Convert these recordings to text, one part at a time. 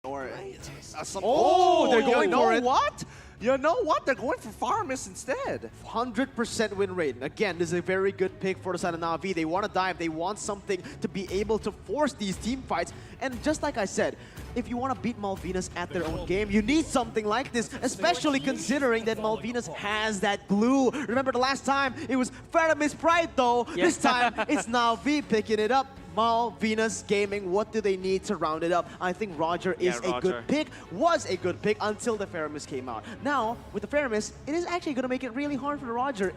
or some. Oh, they're going for it. What? You know what? They're going for Farmis instead. 100% win rate. Again, this is a very good pick for the side of Navi. They want to dive. They want something to be able to force these team fights. And just like I said, if you want to beat Malvinas at their own game, you need something like this, especially considering that Malvinas has that glue. Remember the last time? It was Faramis Pride, though. Yeah. This time, it's Navi picking it up. Malvinas Gaming, what do they need to round it up? I think Roger is a good pick, was a good pick until the Faramis came out. Now, with the Faramis, it is actually going to make it really hard for the Roger.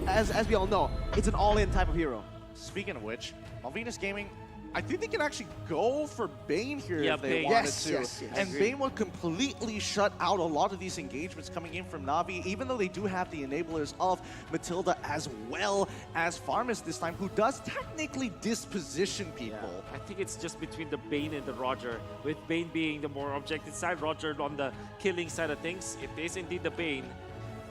As we all know, it's an all-in type of hero. Speaking of which, Malvinas Gaming, I think they can actually go for Bane here if they Bane. wanted to. Yes, and Bane would completely shut out a lot of these engagements coming in from Navi, even though they do have the enablers of Matilda as well as Farmis this time, who does technically disposition people. Yeah. I think it's just between the Bane and the Roger, with Bane being the more objective side, Roger on the killing side of things. It is indeed the Bane.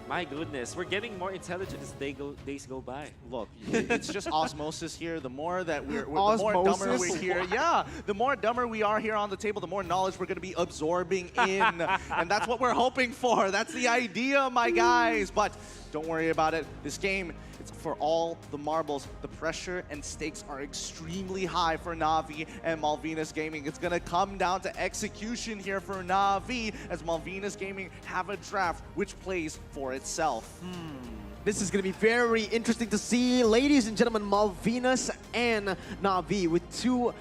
My goodness, we're getting more intelligent as days go by. Look, it's just osmosis here. The more that the more dumber we're here, yeah, the more dumber we are here on the table, the more knowledge we're going to be absorbing in. And that's what we're hoping for. That's the idea, my guys. But don't worry about it. This game, it's for all the marbles. The pressure and stakes are extremely high for Navi and Malvinas Gaming. It's going to come down to execution here for Navi as Malvinas Gaming have a draft which plays for itself. This is going to be very interesting to see. Ladies and gentlemen, Malvinas and Navi with two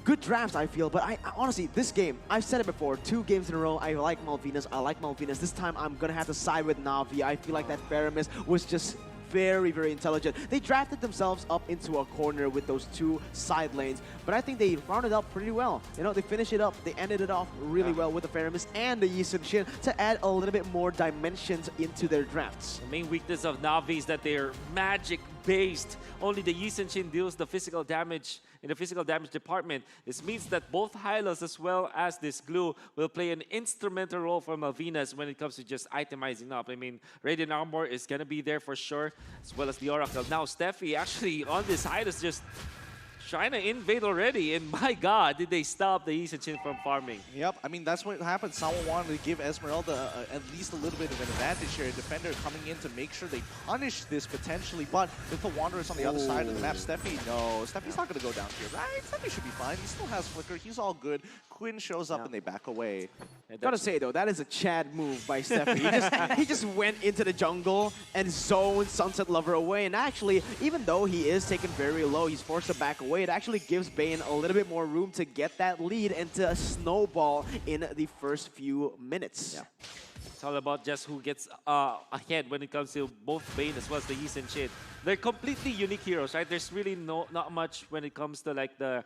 good drafts, I feel. But I honestly, this game, I've said it before, 2 games in a row, I like Malvinas. I like Malvinas. This time, I'm going to have to side with Navi. I feel like that Faramis was just very, very intelligent. They drafted themselves up into a corner with those 2 side lanes, but I think they rounded up pretty well. You know, they finished it up, they ended it off really well with the Faramis and the Yi Sun-shin to add a little bit more dimensions into their drafts. The main weakness of Navi is that they're magic-based. Only the Yi Sun-shin deals the physical damage in the physical damage department. This means that both Hylos as well as this glue will play an instrumental role for Malvinas when it comes to just itemizing up. I mean, Radiant Armor is going to be there for sure, as well as the Oracle. Now, Steffi actually on this Hylos just trying to invade already, and my God, did they stop the Yi Sun-shin from farming? Yep, I mean, that's what happened. Someone wanted to give Esmeralda at least a little bit of an advantage here. A defender coming in to make sure they punish this potentially, but with the Wanderers on the other side of the map, Steffi, no, Steffi's not going to go down here, right? Steffi should be fine. He still has Flicker. He's all good. Quinn shows up and they back away. Gotta say, though, that is a Chad move by Steffi. He just went into the jungle and zoned Sunset Lover away, and actually, even though he is taken very low, he's forced to back away. It actually gives Bane a little bit more room to get that lead and to snowball in the first few minutes. Yeah. It's all about just who gets ahead when it comes to both Bane as well as the Yi Sun-shin. They're completely unique heroes, right? There's really not much when it comes to like the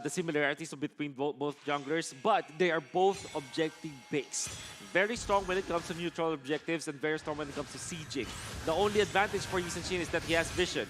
similarities between both junglers, but they are both objective-based. Very strong when it comes to neutral objectives and very strong when it comes to sieging. The only advantage for Yi Sun-shin is that he has vision.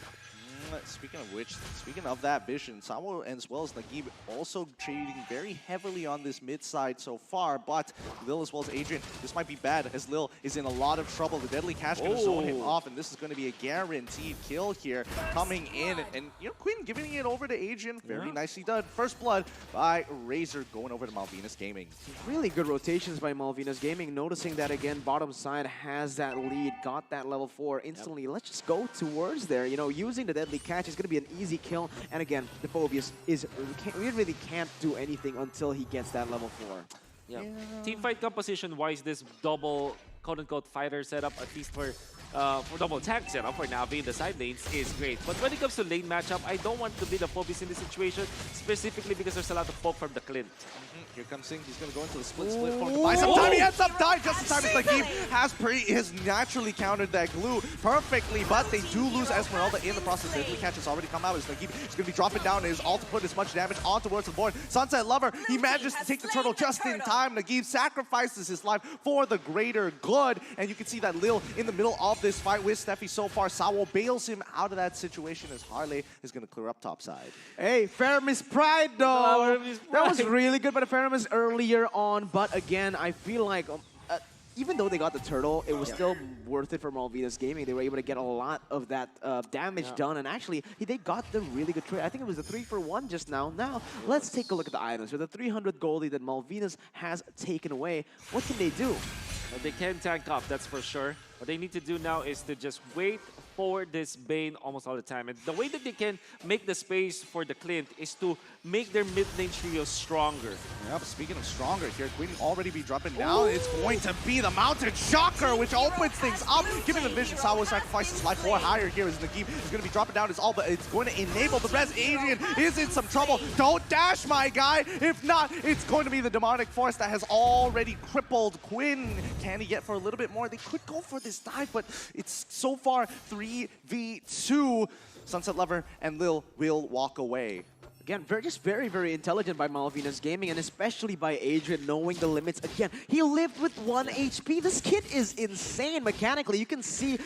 Speaking of which, speaking of that vision, Samo as well as Nagib also trading very heavily on this mid side so far, but Lil as well as Adrian, this might be bad as Lil is in a lot of trouble. The Deadly Catch going to zone him off, and this is going to be a guaranteed kill here coming in. And you know, Quinn giving it over to Adrian, very nicely done. First blood by Razor going over to Malvinas Gaming. Really good rotations by Malvinas Gaming, noticing that again, bottom side has that lead, got that level 4 instantly. Let's just go towards there, you know, using the Deadly Catch is going to be an easy kill, and again, the Phobius we really can't do anything until he gets that level 4. Yeah. Teamfight composition-wise, this double quote-unquote fighter setup, at least for double tank setup for Navi in the side lanes, is great. But when it comes to lane matchup, I don't want to be the Phobius in this situation, specifically because there's a lot of poke from the Clint. Here comes Singh. He's going to go into the split for him to buy some time. He ends up dying just in time. It's like he has naturally countered that glue perfectly, but they do lose Esmeralda in the process. The Deadly Catch has already come out. It's like he's going to be dropping down his ult to put as much damage on towards the board. Sunset Lover, he manages to take the turtle just in time. Nagib sacrifices his life for the greater good, and you can see that Lil in the middle of this fight with Steffi so far. Sawo bails him out of that situation as Harley is going to clear up topside. Hey, Faramis Pride though! That was really good by the Faramis earlier on, but again, I feel like even though they got the turtle, it was still worth it for Malvinas Gaming. They were able to get a lot of that damage done, and actually, they got the really good trade. I think it was a 3-for-1 just now. Now, let's take a look at the items. For the 300 goldie that Malvinas has taken away, what can they do? Well, they can tank up, that's for sure. What they need to do now is to just wait for this Bane almost all the time. And the way that they can make the space for the Clint is to make their mid-lane trio stronger. Yep, speaking of stronger here, Queen already be dropping down. It's going to be the Mountain Shocker, which opens things up, giving the vision. Sawo sacrifices his life for higher here as Nagib is going to be dropping down his all, but it's going to enable the rest. Adrian is in some trouble. Don't dash, my guy. If not, it's going to be the demonic force that has already crippled Quinn. Can he get for a little bit more? They could go for this dive, but it's so far 3v2. Sunset Lover and Lil will walk away. Again, just very, very intelligent by Malvinas Gaming, and especially by Adrian knowing the limits. Again, he lived with 1 HP. This kid is insane mechanically. You can see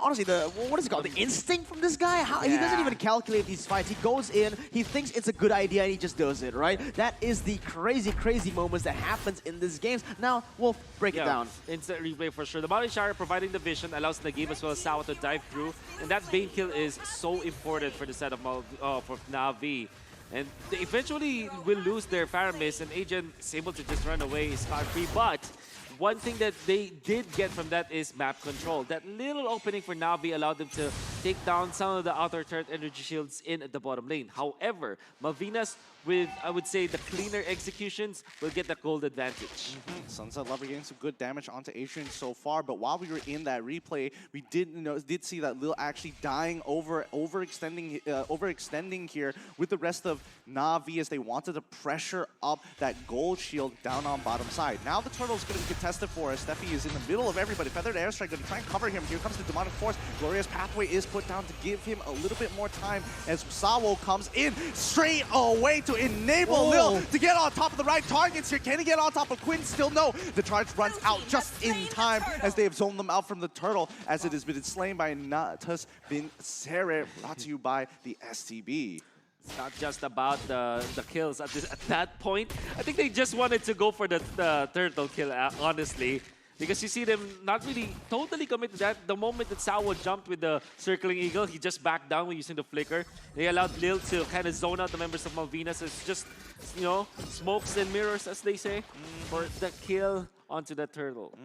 honestly, what is it called? The instinct from this guy? How he doesn't even calculate these fights. He goes in, he thinks it's a good idea, and he just does it, right? That is the crazy, crazy moments that happens in these games. Now, we'll break it down. Instant replay for sure. The Mountain Shower providing the vision allows Nagib as well as Sawa to dive through, and that Bane kill is so important for the set of for Navi. And they eventually will lose their Faramis, and Agent is able to just run away scot-free. But one thing that they did get from that is map control. That little opening for Navi allowed them to take down some of the outer turret energy shields in the bottom lane. However, Malvinas, with, I would say, the cleaner executions, will get the gold advantage. Sunset Lover getting some good damage onto Adrian so far, but while we were in that replay, we did see that Lil actually dying overextending here with the rest of Navi as they wanted to pressure up that gold shield down on bottom side. Now the turtle's going to be contested for us. Steffi is in the middle of everybody. Feathered Airstrike going to try and cover him. Here comes the Demonic Force. Glorious Pathway is put down to give him a little bit more time as Sawo comes in straight away to enable Lil to get on top of the right targets here. Can he get on top of Quinn? Still no. The charge runs out just in time as they have zoned them out from the turtle, as it has been slain by Natus Vincere, brought to you by the STB. It's not just about the kills at that point. I think they just wanted to go for the turtle kill, honestly. Because you see them not really totally commit to that. The moment that Sawo jumped with the circling eagle, he just backed down when using the flicker. They allowed Lil to kind of zone out the members of Malvinas. It's just, you know, smokes and mirrors, as they say, for the kill onto the turtle.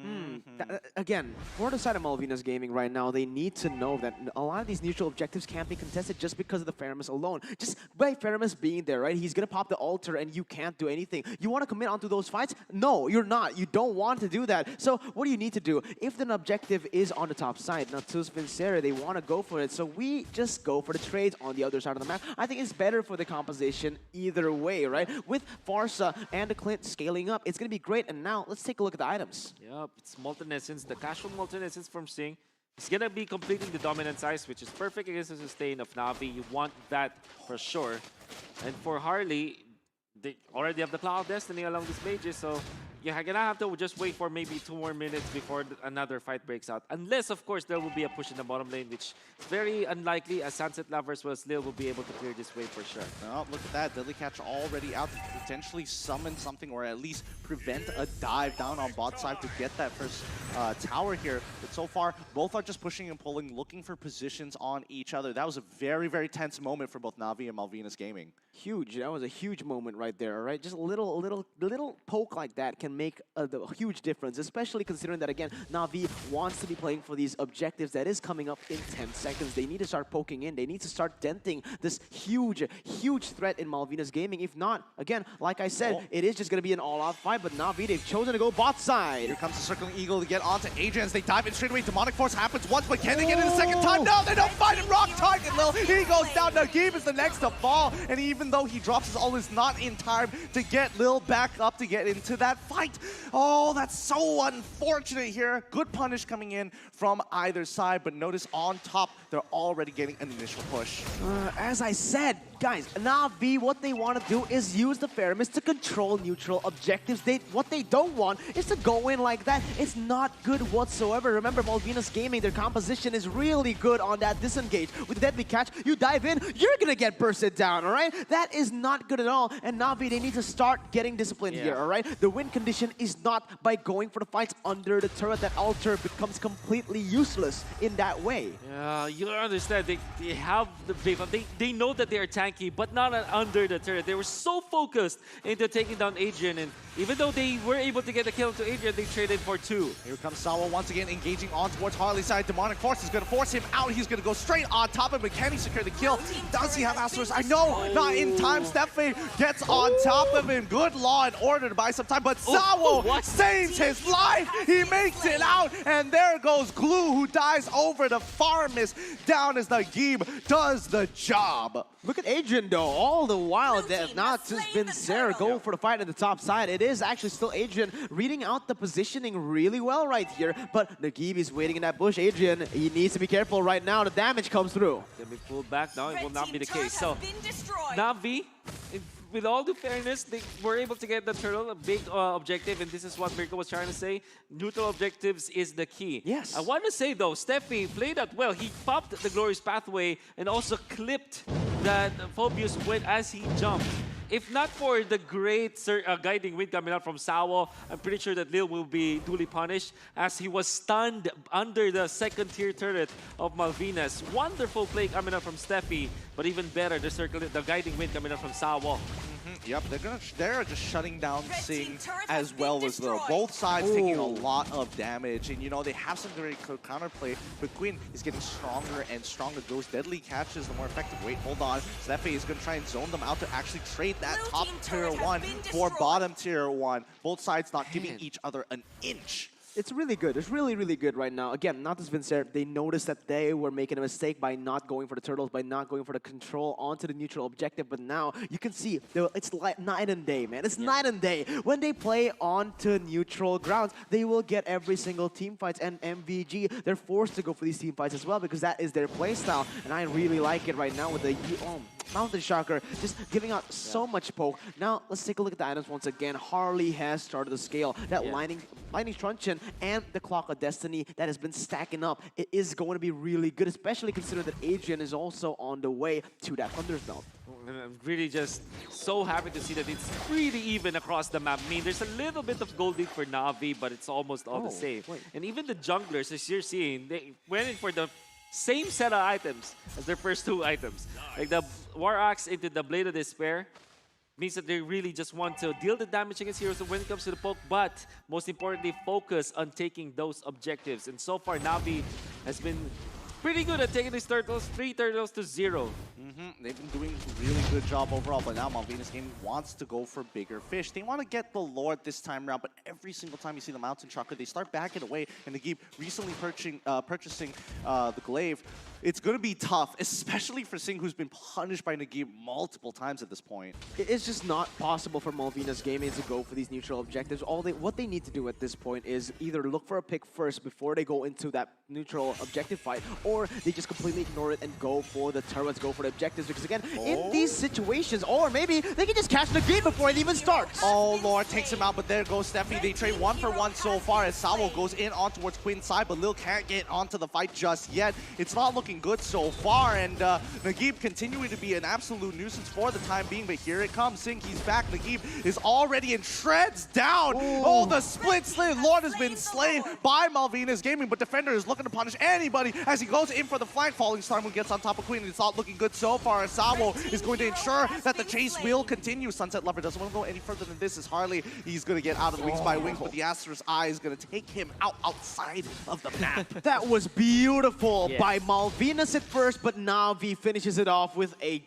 Again, for the side of Malvinas Gaming right now, they need to know that a lot of these neutral objectives can't be contested just because of the Faramis alone. Just by Faramis being there, right? He's going to pop the altar and you can't do anything. You want to commit onto those fights? No, you're not. You don't want to do that. So what do you need to do? If the objective is on the top side, Natus Vincere, they want to go for it. So we just go for the trades on the other side of the map. I think it's better for the composition either way, right? With Farsa and the Clint scaling up, it's going to be great. And now let's take a look at the items. Yep, it's Molten Essence, the casual Molten Essence from Sing. He's gonna be completing the dominant size, which is perfect against the sustain of Navi. You want that for sure. And for Harley, they already have the Cloud of Destiny along these mages, so you're gonna have to just wait for maybe 2 more minutes before another fight breaks out. Unless, of course, there will be a push in the bottom lane, which is very unlikely, as Sunset Lovers as Lil will be able to clear this way for sure. Oh, look at that. Deadly Catch already out to potentially summon something or at least prevent a dive down on bot side to get that first tower here. But so far, both are just pushing and pulling, looking for positions on each other. That was a very, very tense moment for both Navi and Malvinas Gaming. Huge. That was a huge moment right there, all right? Just a little poke like that can make a huge difference, especially considering that, again, Navi wants to be playing for these objectives that is coming up in 10 seconds. They need to start poking in. They need to start denting this huge, huge threat in Malvinas Gaming. If not, again, like I said, it is just going to be an all-out fight, but Navi, they've chosen to go bot side. Here comes the Circling Eagle to get onto Adrian as they dive in straight away. Demonic Force happens once, but can they get it a second time? No, they don't find him. Wrong target, Lil. He goes down. Nagib is the next to fall, and even though he drops his ult, is not in time to get Lil back up to get into that fight. Oh, that's so unfortunate here. Good punish coming in from either side, but notice on top, they're already getting an initial push. As I said, guys, Navi, what they want to do is use the Faramis to control neutral objectives. What they don't want is to go in like that. It's not good whatsoever. Remember, Malvinas Gaming, their composition is really good on that disengage. With Deadly Catch, you dive in, you're going to get bursted down, all right? That is not good at all. And Navi, they need to start getting disciplined here, all right? The win condition is not by going for the fights under the turret. That altar becomes completely useless in that way. Yeah, you understand. They have the big one. They know that they are tanky, but not under the turret. They were so focused into taking down Adrian, and even though they were able to get the kill to Adrian, they traded for 2. Here comes Sawa once again engaging on towards Harley's side. Demonic Force is going to force him out. He's going to go straight on top of him. Can he secure the kill? Does he have Astro's? I know, not in time. Steffi gets on top of him. Good law and order to buy some time, but Sawa saves his life. He makes it out, and there goes Glue, who dies over the Farmis down as Nagib does the job. Look at Adrian though, all the while that not just been there go for the fight at the top side. It is actually still Adrian reading out the positioning really well right here, but Nagib is waiting in that bush. Adrian, he needs to be careful right now. The damage comes through. They'll be pulled back now. It will not be the case. So, Navi, with all the fairness, they were able to get the turtle, a big objective, and this is what Mirko was trying to say. Neutral objectives is the key. Yes. I want to say, though, Steffi played that well. He popped the Glorious Pathway and also clipped that Phobius as he jumped. If not for the great guiding wind coming out from Sawa, I'm pretty sure that Lil will be duly punished as he was stunned under the second tier turret of Malvinas. Wonderful play coming out from Steffi, but even better, the guiding wind coming out from Sawa. Yep, they're just shutting down Sing as well as Lil. Both sides taking a lot of damage, and you know they have some very good counterplay, but Quinn is getting stronger and stronger. Those deadly catches, the more effective. Wait, hold on. Steffi is going to try and zone them out to actually trade that top tier 1 for bottom tier 1. Both sides not giving each other an inch. It's really good. It's really, really good right now. Again, not as Vincer, they noticed that they were making a mistake by not going for the turtles, by not going for the control onto the neutral objective. But now you can see it's like night and day, man. It's night and day. When they play onto neutral grounds, they will get every single team fights. And MVG, they're forced to go for these team fights as well because that is their play style. And I really like it right now with the Mountain Shocker just giving out so much poke. Now let's take a look at the items once again. Harley has started to scale. That Lightning Truncheon and the Clock of Destiny that has been stacking up, it is going to be really good, especially considering that Adrian is also on the way to that Thunder's Belt. I'm really just so happy to see that it's pretty even across the map. I mean, there's a little bit of gold lead for Navi, but it's almost all the same. And even the junglers, as you're seeing, they went in for the same set of items as their first 2 items. Like the War Axe into the Blade of Despair means that they really just want to deal the damage against heroes when it comes to the poke, but most importantly, focus on taking those objectives. And so far, Navi has been pretty good at taking these turtles, 3 turtles to 0. They've been doing a really good job overall, but now Malvinas Gaming wants to go for bigger fish. They want to get the Lord this time around, but every single time you see the Mountain Shocker, they start backing away, and they keep recently purchasing the Glaive. It's going to be tough, especially for Sing, who's been punished by Nagib multiple times at this point. It's just not possible for Malvinas Gaming to go for these neutral objectives. What they need to do at this point is either look for a pick first before they go into that neutral objective fight, or they just completely ignore it and go for the turrets, go for the objectives. Because again, in these situations, or maybe they can just catch the game before it even starts. Oh, Lord takes him out, but there goes Steffi. They trade 1 for 1 so far as Sawo goes in on towards Quinn's side, but Lil can't get onto the fight just yet. It's not looking good so far, and Nagib continuing to be an absolute nuisance for the time being, but here it comes. Sing, he's back. Nagib is already in shreds down. Oh, the split slit. Lord has been slain by Malvinas Gaming, but Defender is looking to punish anybody as he goes in for the flank. Falling Star Moon gets on top of Queen, and it's not looking good so far. Sawo is going to ensure that the chase will continue. Sunset Lover doesn't want to go any further than this as Harley. He's going to get out of the wings by wings, but the Astra's Eye is going to take him outside of the map. That was beautiful by Malvinas at first, but Navi finishes it off with a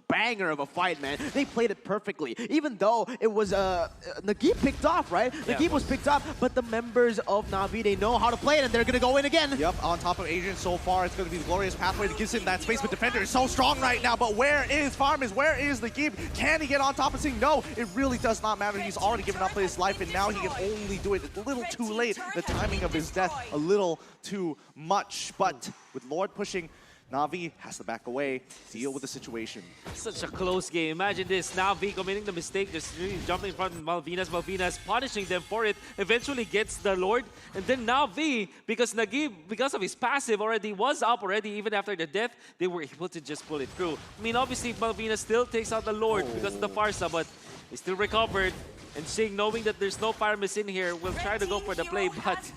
banger of a fight, man. They played it perfectly, even though it was Nagib picked off, right? Nagib was picked off, but the members of Navi, they know how to play it, and they're gonna go in again. Yep, on top of Adrian so far, it's gonna be the Glorious Pathway that gives him that space, but Defender is so strong right now, but where is Farmis? Where is Nagib? Can he get on top of Sing? No, it really does not matter. He's already given up his life, and now he can only do it a little too late. The timing of his death, a little too much, but with Lord pushing Navi has to back away, deal with the situation. Such a close game. Imagine this. Navi committing the mistake, just really jumping in front of Malvinas. Malvinas punishing them for it. Eventually gets the Lord. And then Navi, because Nagib, because of his passive already, was up already even after the death, they were able to just pull it through. I mean, obviously, Malvinas still takes out the Lord because of the Farsa, but he still recovered. And Sing, knowing that there's no Fire Miss in here, will try to go for the play, but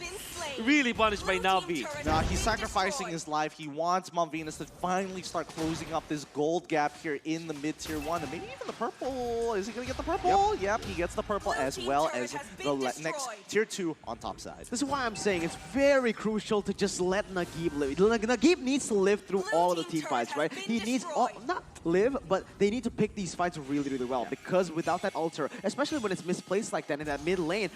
really punished by Navi. Nah, he's sacrificing his life. He wants Malvinas to finally start closing up this gold gap here in the mid-tier 1. And maybe even the purple. Is he going to get the purple? Yep, he gets the purple as well as the next tier 2 on top side. This is why I'm saying it's very crucial to just let Nagib live. Nagib needs to live through all of the team fights, right? He needs, not live, but they need to pick these fights really, really well. Because without that ultra, especially when it's misplaced like that in that mid lane,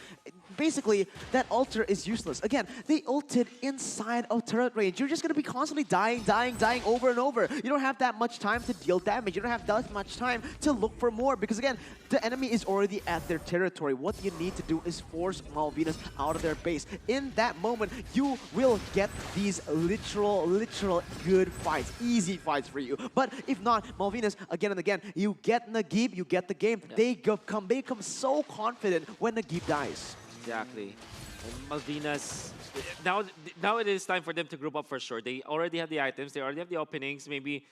basically that ultra is useless. Again, they ulted inside of turret range. You're just going to be constantly dying over and over. You don't have that much time to deal damage. You don't have that much time to look for more because again, the enemy is already at their territory. What you need to do is force Malvinas out of their base. In that moment, you will get these literal good fights, easy fights for you. But if not, Malvinas, again and again, you get Nagib, you get the game. They become so confident when Nagib dies. Exactly. And Malvinas, now it is time for them to group up for sure. They already have the items, they already have the openings, maybe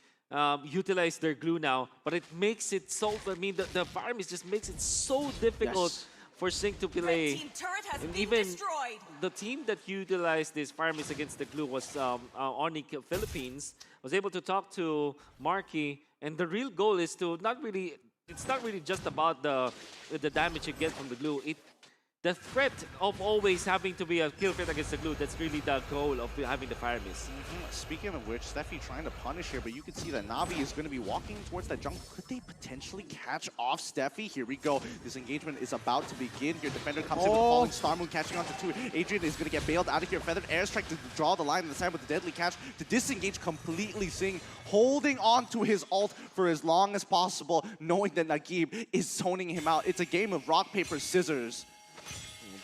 utilize their glue now, but it makes it so, I mean, the Fire Mist just makes it so difficult for Sing to play. And even the team that utilized this Fire Mist against the glue was Onyx Philippines, was able to talk to Marky, and the real goal is to it's not really just about the damage you get from the glue. The threat of always having to be a kill threat against the glue, that's really the goal of having the Fire Mist. Speaking of which, Steffi trying to punish here, but you can see that Navi is going to be walking towards that jungle. Could they potentially catch off Steffi? Here we go. This engagement is about to begin. Here, Defender comes in with Falling Star Moon, catching onto 2. Adrian is going to get bailed out of here. Feathered Airstrike to draw the line on the side with the Deadly Catch to disengage completely. Sing holding on to his ult for as long as possible, knowing that Nagib is zoning him out. It's a game of rock, paper, scissors.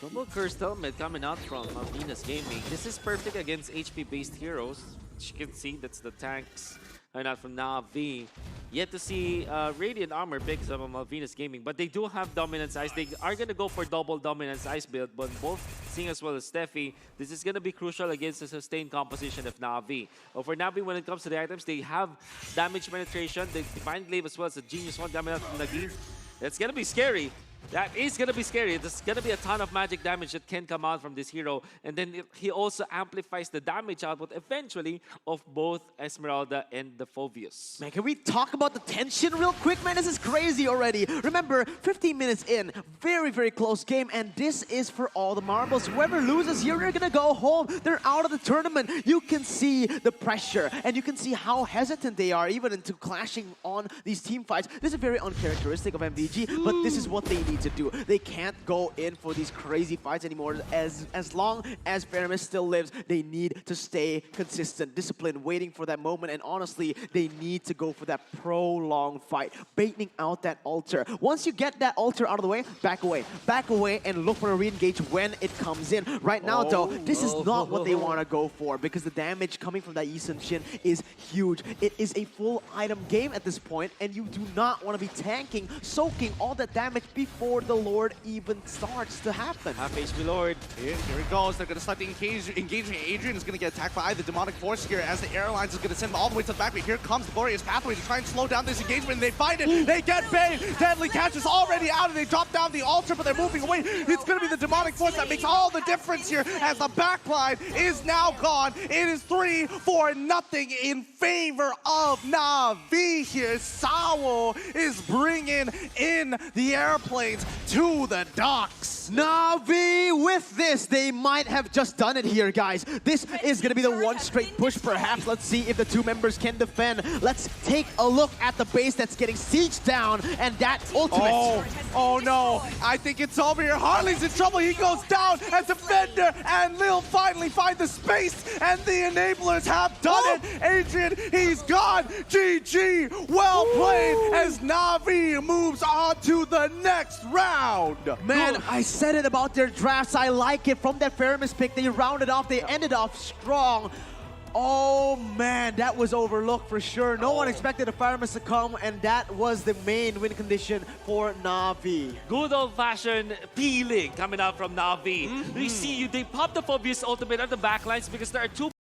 Double Cursed Helmet coming out from Malvinas Gaming. This is perfect against HP-based heroes. As you can see, that's the tanks coming out from Navi. Yet to see Radiant Armor picks up on Malvinas Gaming, but they do have Dominance Ice. They are going to go for double Dominance Ice build, but both Sing as well as Steffi, this is going to be crucial against the sustained composition of Navi. But for Navi, when it comes to the items, they have damage penetration, the Divine Glaive as well as the Genius One coming out from Nagib. That's going to be scary. That is going to be scary. There's going to be a ton of magic damage that can come out from this hero. And then he also amplifies the damage output eventually of both Esmeralda and the Phoveus. Man, can we talk about the tension real quick? Man, this is crazy already. Remember, 15 minutes in, very close game. And this is for all the marbles. Whoever loses here, they're going to go home. They're out of the tournament. You can see the pressure. And you can see how hesitant they are even into clashing on these team fights. This is very uncharacteristic of MVG, but this is what they need to do. They can't go in for these crazy fights anymore. As long as Fairness still lives, they need to stay consistent, disciplined, waiting for that moment. And honestly, they need to go for that prolonged fight, baiting out that altar. Once you get that altar out of the way, back away and look for a re-engage when it comes in. Right now, though, this is not what they want to go for because the damage coming from that Yi Sun-shin is huge. It is a full item game at this point, and you do not want to be tanking, soaking all that damage before the Lord even starts to happen. Half HP Lord. Here it goes. They're going to start the engaging. Adrian is going to get attacked by the Demonic Force here as the Airlines is going to send him all the way to the back. But here comes the Glorious Pathway to try and slow down this engagement. And they find it. They get bait. Deadly Catch is already out and they drop down the altar, but they're moving away. It's going to be the Demonic Force that makes all the difference here as the backline is now gone. It is 3-0 in favor of Navi here. Sawo is bringing in the airplanes to the docks. Navi, with this, they might have just done it here, guys. This is going to be the one straight push, perhaps. Let's see if the two members can defend. Let's take a look at the base that's getting sieged down, and that ultimate. Oh no, I think it's over here. Harley's in trouble. He goes down as Defender, and Lil finally find the space, and the enablers have done it. Adrian, he's gone. GG, well played as Navi moves on to the next round. Man, I said it about their drafts. I like it. From that Faramis pick, they rounded off. They ended off strong. Oh man, that was overlooked for sure. No one expected the Firemen to come, and that was the main win condition for Navi. Good old-fashioned peeling coming out from Navi. We see you, they popped the Phobius ultimate on the backlines because there are two